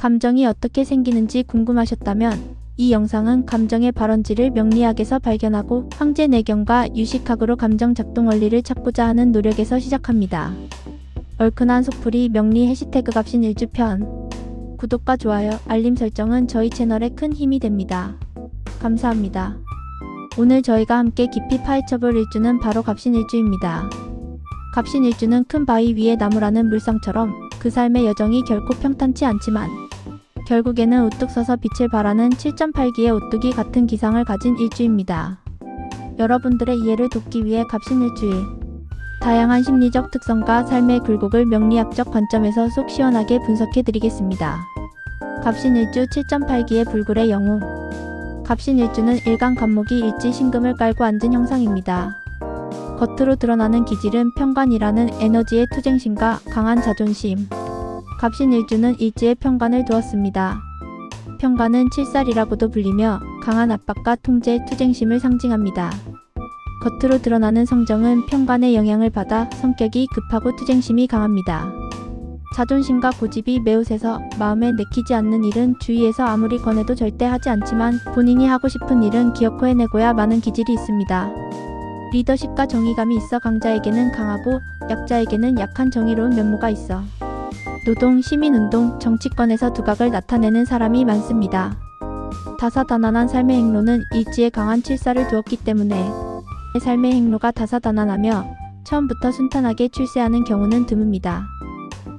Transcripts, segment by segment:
감정이 어떻게 생기는지 궁금하셨다면 이 영상은 감정의 발원지를 명리학에서 발견하고 황제내경과 유식학으로 감정 작동 원리를 찾고자 하는 노력에서 시작합니다. 얼큰한 속풀이 명리 해시태그 갑신일주 편. 구독과 좋아요, 알림 설정은 저희 채널에 큰 힘이 됩니다. 감사합니다. 오늘 저희가 함께 깊이 파헤쳐볼 일주는 바로 갑신일주입니다. 갑신일주는 큰 바위 위에 나무라는 물상처럼 그 삶의 여정이 결코 평탄치 않지만 결국에는 우뚝 서서 빛을 발하는 7.8기의 오뚜기 같은 기상을 가진 일주입니다. 여러분들의 이해를 돕기 위해 갑신일주의 다양한 심리적 특성과 삶의 굴곡을 명리학적 관점에서 속 시원하게 분석해드리겠습니다. 갑신일주 7.8기의 불굴의 영웅. 갑신일주는 일간 간목이 일지 신금을 깔고 앉은 형상입니다. 겉으로 드러나는 기질은 편관이라는 에너지의 투쟁심과 강한 자존심. 갑신일주는 일지에 편관을 두었습니다. 편관은 칠살이라고도 불리며 강한 압박과 통제, 투쟁심을 상징합니다. 겉으로 드러나는 성정은 편관의 영향을 받아 성격이 급하고 투쟁심이 강합니다. 자존심과 고집이 매우 세서 마음에 내키지 않는 일은 주위에서 아무리 권해도 절대 하지 않지만 본인이 하고 싶은 일은 기어코 해내고야 마는 기질이 있습니다. 리더십과 정의감이 있어 강자에게는 강하고 약자에게는 약한 정의로운 면모가 있어 노동, 시민운동, 정치권에서 두각을 나타내는 사람이 많습니다. 다사다난한 삶의 행로는 일지에 강한 칠살을 두었기 때문에 삶의 행로가 다사다난하며 처음부터 순탄하게 출세하는 경우는 드뭅니다.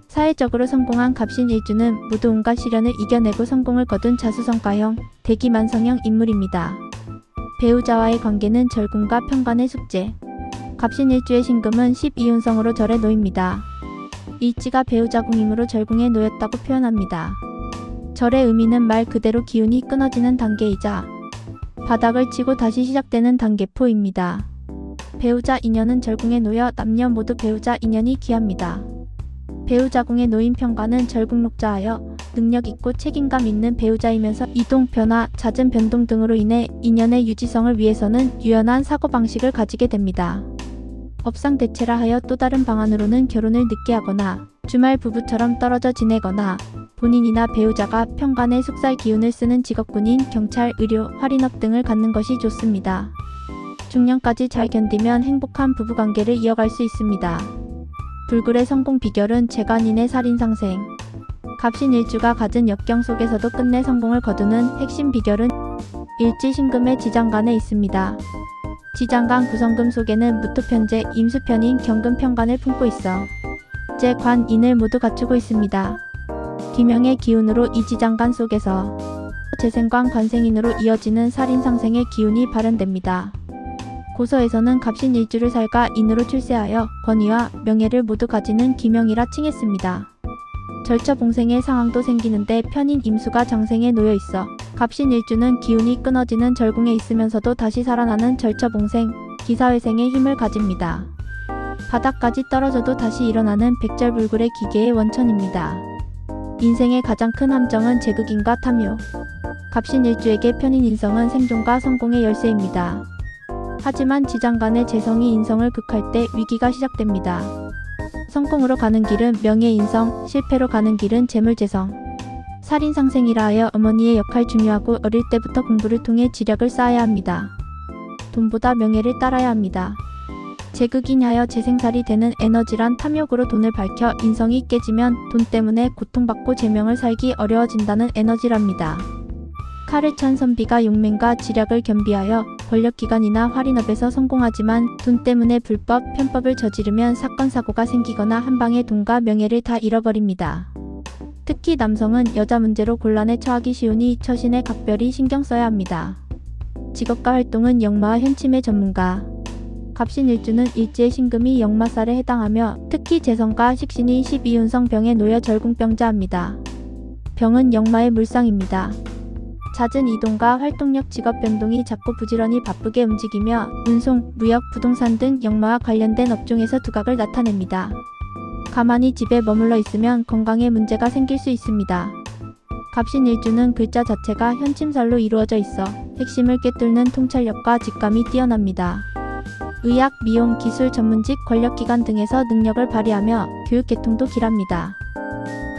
사회적으로 성공한 갑신일주는 모두 온갖 시련을 이겨내고 성공을 거둔 자수성가형, 대기만성형 인물입니다. 배우자와의 관계는 절군과 편관의 숙제. 갑신일주의 신금은 12운성으로 절에 놓입니다. 일지가 배우자궁이므로 절궁에 놓였다고 표현합니다. 절의 의미는 말 그대로 기운이 끊어지는 단계이자 바닥을 치고 다시 시작되는 단계포입니다. 배우자 인연은 절궁에 놓여 남녀 모두 배우자 인연이 귀합니다. 배우자궁에 놓인 편관은 절궁록자하여 능력있고 책임감 있는 배우자이면서 이동, 변화, 잦은 변동 등으로 인해 인연의 유지성을 위해서는 유연한 사고방식을 가지게 됩니다. 업상대체라 하여 또 다른 방안으로는 결혼을 늦게 하거나 주말 부부처럼 떨어져 지내거나 본인이나 배우자가 편관의 숙살 기운을 쓰는 직업군인 경찰, 의료, 할인업 등을 갖는 것이 좋습니다. 중년까지 잘 견디면 행복한 부부관계를 이어갈 수 있습니다. 불굴의 성공 비결은 재간인의 살인상생. 갑신일주가 가진 역경 속에서도 끝내 성공을 거두는 핵심 비결은 일지신금의 지장간에 있습니다. 지장간 구성금 속에는 무토편재, 임수편인 경금편관을 품고 있어 재, 관, 인을 모두 갖추고 있습니다. 기명의 기운으로 이 지장간 속에서 재생관, 관생인으로 이어지는 살인상생의 기운이 발현됩니다. 고서에서는 갑신일주를 살가 인으로 출세하여 권위와 명예를 모두 가지는 기명이라 칭했습니다. 절처봉생의 상황도 생기는데 편인 임수가 장생에 놓여 있어 갑신일주는 기운이 끊어지는 절궁에 있으면서도 다시 살아나는 절처봉생, 기사회생의 힘을 가집니다. 바닥까지 떨어져도 다시 일어나는 백절불굴의 기계의 원천입니다. 인생의 가장 큰 함정은 제극인과 탐욕. 갑신일주에게 편인 인성은 생존과 성공의 열쇠입니다. 하지만 지장간의 재성이 인성을 극할 때 위기가 시작됩니다. 성공으로 가는 길은 명예인성, 실패로 가는 길은 재물재성. 살인상생이라 하여 어머니의 역할 중요하고 어릴 때부터 공부를 통해 지력을 쌓아야 합니다. 돈보다 명예를 따라야 합니다. 제극인하여 재생살이 되는 에너지란 탐욕으로 돈을 밝혀 인성이 깨지면 돈 때문에 고통받고 제명을 살기 어려워진다는 에너지랍니다. 칼을 찬 선비가 용맹과 지략을 겸비하여 권력기관이나 할인업에서 성공하지만 돈 때문에 불법, 편법을 저지르면 사건, 사고가 생기거나 한방에 돈과 명예를 다 잃어버립니다. 특히 남성은 여자 문제로 곤란에 처하기 쉬우니 처신에 각별히 신경 써야 합니다. 직업과 활동은 역마와 현침의 전문가. 갑신일주는 일지의 신금이 역마살에 해당하며 특히 재성과 식신이 12운성 병에 놓여 절궁병자합니다. 병은 역마의 물상입니다. 잦은 이동과 활동력, 직업 변동이 작고 부지런히 바쁘게 움직이며 운송, 무역, 부동산 등 역마와 관련된 업종에서 두각을 나타냅니다. 가만히 집에 머물러 있으면 건강에 문제가 생길 수 있습니다. 갑신일주는 글자 자체가 현침살로 이루어져 있어 핵심을 꿰뚫는 통찰력과 직감이 뛰어납니다. 의학, 미용, 기술 전문직, 권력기관 등에서 능력을 발휘하며 교육 계통도 길합니다.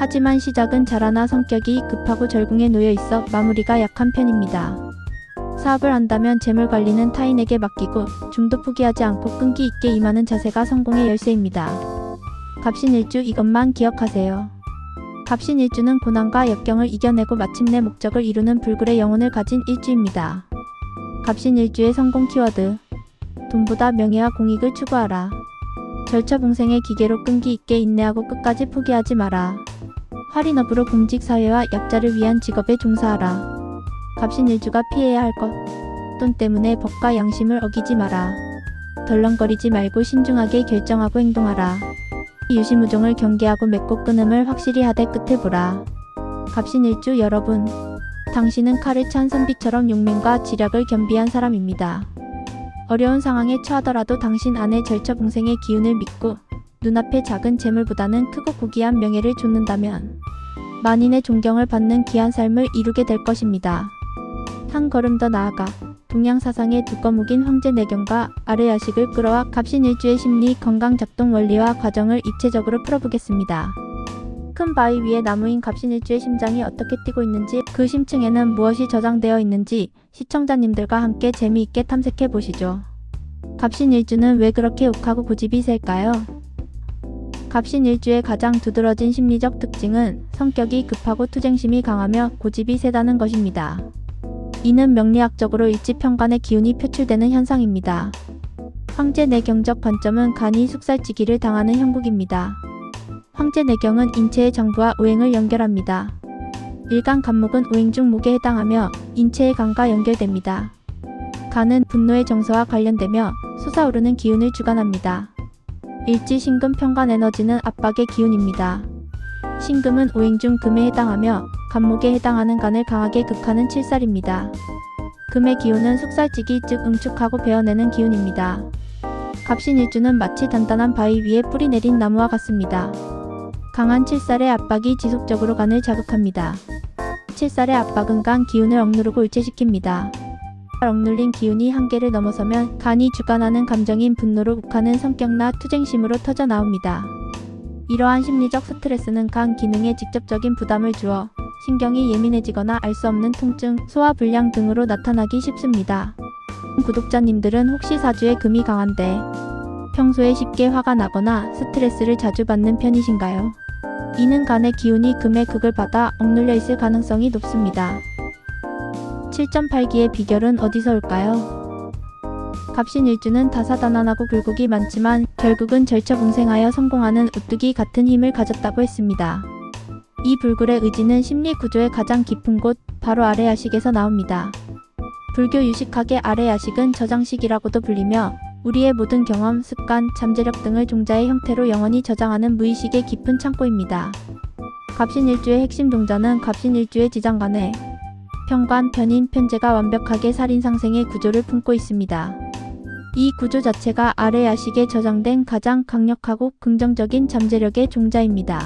하지만 시작은 잘하나 성격이 급하고 절궁에 놓여 있어 마무리가 약한 편입니다. 사업을 한다면 재물 관리는 타인에게 맡기고 줌도 포기하지 않고 끈기 있게 임하는 자세가 성공의 열쇠입니다. 갑신일주 이것만 기억하세요. 갑신일주는 고난과 역경을 이겨내고 마침내 목적을 이루는 불굴의 영혼을 가진 일주입니다. 갑신일주의 성공 키워드. 돈보다 명예와 공익을 추구하라. 절처봉생의 기계로 끈기 있게 인내하고 끝까지 포기하지 마라. 활인업으로 공직사회와 약자를 위한 직업에 종사하라. 갑신일주가 피해야 할 것. 돈 때문에 법과 양심을 어기지 마라. 덜렁거리지 말고 신중하게 결정하고 행동하라. 유시무종을 경계하고 맺고 끊음을 확실히 하되 끝을 보라. 갑신일주 여러분, 당신은 칼을 찬 선비처럼 용맹과 지략을 겸비한 사람입니다. 어려운 상황에 처하더라도 당신 안에 절처봉생의 기운을 믿고 눈앞의 작은 재물보다는 크고 고귀한 명예를 좇는다면 만인의 존경을 받는 귀한 삶을 이루게 될 것입니다. 한 걸음 더 나아가 동양사상의 두꺼묵인 황제내경과 아래야식을 끌어와 갑신일주의 심리, 건강 작동 원리와 과정을 입체적으로 풀어보겠습니다. 큰 바위 위에 나무인 갑신일주의 심장이 어떻게 뛰고 있는지, 그 심층에는 무엇이 저장되어 있는지 시청자님들과 함께 재미있게 탐색해 보시죠. 갑신일주는 왜 그렇게 욱하고 고집이 셀까요? 갑신일주의 가장 두드러진 심리적 특징은 성격이 급하고 투쟁심이 강하며 고집이 세다는 것입니다. 이는 명리학적으로 일지평간의 기운이 표출되는 현상입니다. 황제내경적 관점은 간이 숙살찌기를 당하는 형국입니다. 황제내경은 인체의 장부와 오행을 연결합니다. 일간 간목은 오행 중 목에 해당하며 인체의 간과 연결됩니다. 간은 분노의 정서와 관련되며 솟아오르는 기운을 주관합니다. 일지 신금 평간 에너지는 압박의 기운입니다. 신금은 오행 중 금에 해당하며 간목에 해당하는 간을 강하게 극하는 칠살입니다. 금의 기운은 숙살찌기, 즉 응축하고 베어내는 기운입니다. 갑신일주는 마치 단단한 바위 위에 뿌리 내린 나무와 같습니다. 강한 칠살의 압박이 지속적으로 간을 자극합니다. 칠살의 압박은 간 기운을 억누르고 일체시킵니다. 억눌린 기운이 한계를 넘어서면 간이 주관하는 감정인 분노로 욱하는 성격나 투쟁심으로 터져 나옵니다. 이러한 심리적 스트레스는 간 기능에 직접적인 부담을 주어 신경이 예민해지거나 알 수 없는 통증, 소화불량 등으로 나타나기 쉽습니다. 구독자님들은 혹시 사주에 금이 강한데 평소에 쉽게 화가 나거나 스트레스를 자주 받는 편이신가요? 이는 간의 기운이 금의 극을 받아 억눌려 있을 가능성이 높습니다. 7.8기의 비결은 어디서 올까요? 갑신일주는 다사다난하고 굴곡이 많지만 결국은 절처봉생하여 성공하는 우뚝이 같은 힘을 가졌다고 했습니다. 이 불굴의 의지는 심리 구조의 가장 깊은 곳, 바로 아래야식에서 나옵니다. 불교 유식학의 아래야식은 저장식이라고도 불리며 우리의 모든 경험, 습관, 잠재력 등을 종자의 형태로 영원히 저장하는 무의식의 깊은 창고입니다. 갑신일주의 핵심 동자는 갑신일주의 지장간에 편관, 편인, 편재가 완벽하게 살인상생의 구조를 품고 있습니다. 이 구조 자체가 아래야식에 저장된 가장 강력하고 긍정적인 잠재력의 종자입니다.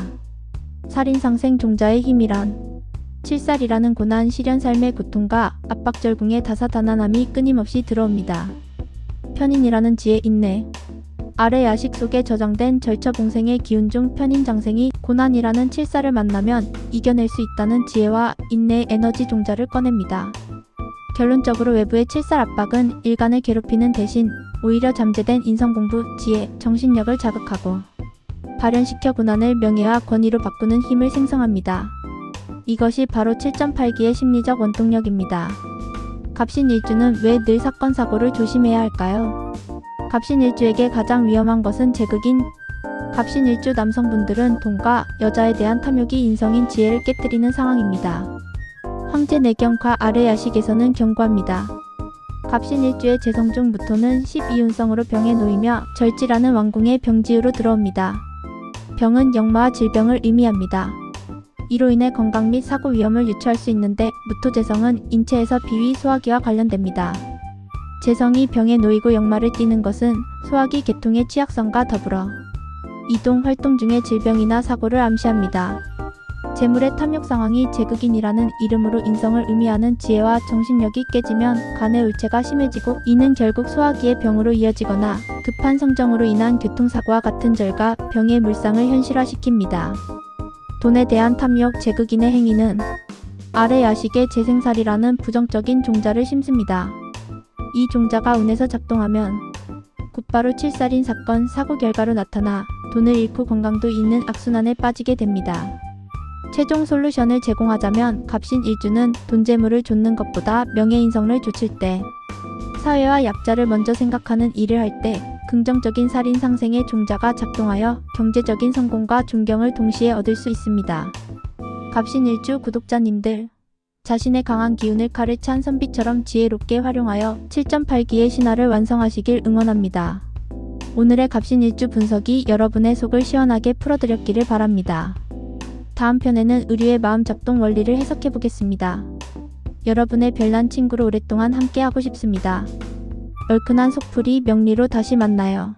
살인상생 종자의 힘이란 칠살이라는 고난, 시련, 삶의 고통과 압박절궁의 다사다난함이 끊임없이 들어옵니다. 편인이라는 지혜, 인내. 아래야식 속에 저장된 절처봉생의 기운 중 편인장생이 고난이라는 칠살을 만나면 이겨낼 수 있다는 지혜와 인내의 에너지 종자를 꺼냅니다. 결론적으로 외부의 칠살 압박은 일간을 괴롭히는 대신 오히려 잠재된 인성공부, 지혜, 정신력을 자극하고 발현시켜 고난을 명예와 권위로 바꾸는 힘을 생성합니다. 이것이 바로 7.8기의 심리적 원동력입니다. 갑신일주는 왜 늘 사건 사고를 조심해야 할까요? 갑신일주에게 가장 위험한 것은 제극인 갑신일주 남성분들은 돈과 여자에 대한 탐욕이 인성인 지혜를 깨뜨리는 상황입니다. 황제내경과 아래야식에서는 경고합니다. 갑신일주의 재성 중 무토는 12운성으로 병에 놓이며 절지라는 왕궁의 병지우로 들어옵니다. 병은 역마와 질병을 의미합니다. 이로 인해 건강 및 사고 위험을 유추할 수 있는데 무토재성은 인체에서 비위, 소화기와 관련됩니다. 재성이 병에 놓이고 역마를 띠는 것은 소화기 계통의 취약성과 더불어 이동, 활동 중의 질병이나 사고를 암시합니다. 재물의 탐욕 상황이 제극인이라는 이름으로 인성을 의미하는 지혜와 정신력이 깨지면 간의 울체가 심해지고 이는 결국 소화기의 병으로 이어지거나 급한 성정으로 인한 교통사고와 같은 절과 병의 물상을 현실화시킵니다. 돈에 대한 탐욕 제극인의 행위는 아래 야식의 재생살이라는 부정적인 종자를 심습니다. 이 종자가 운에서 작동하면 곧바로 칠살인 사건 사고 결과로 나타나 돈을 잃고 건강도 잃는 악순환에 빠지게 됩니다. 최종 솔루션을 제공하자면 갑신일주는 돈재물을 좇는 것보다 명예인성을 좇을 때, 사회와 약자를 먼저 생각하는 일을 할 때 긍정적인 살인 상생의 종자가 작동하여 경제적인 성공과 존경을 동시에 얻을 수 있습니다. 갑신일주 구독자님들, 자신의 강한 기운을 칼에 찬 선비처럼 지혜롭게 활용하여 7.8기의 신화를 완성하시길 응원합니다. 오늘의 갑신일주 분석이 여러분의 속을 시원하게 풀어드렸기를 바랍니다. 다음 편에는 의류의 마음 작동 원리를 해석해 보겠습니다. 여러분의 별난 친구로 오랫동안 함께하고 싶습니다. 얼큰한 속풀이 명리로 다시 만나요.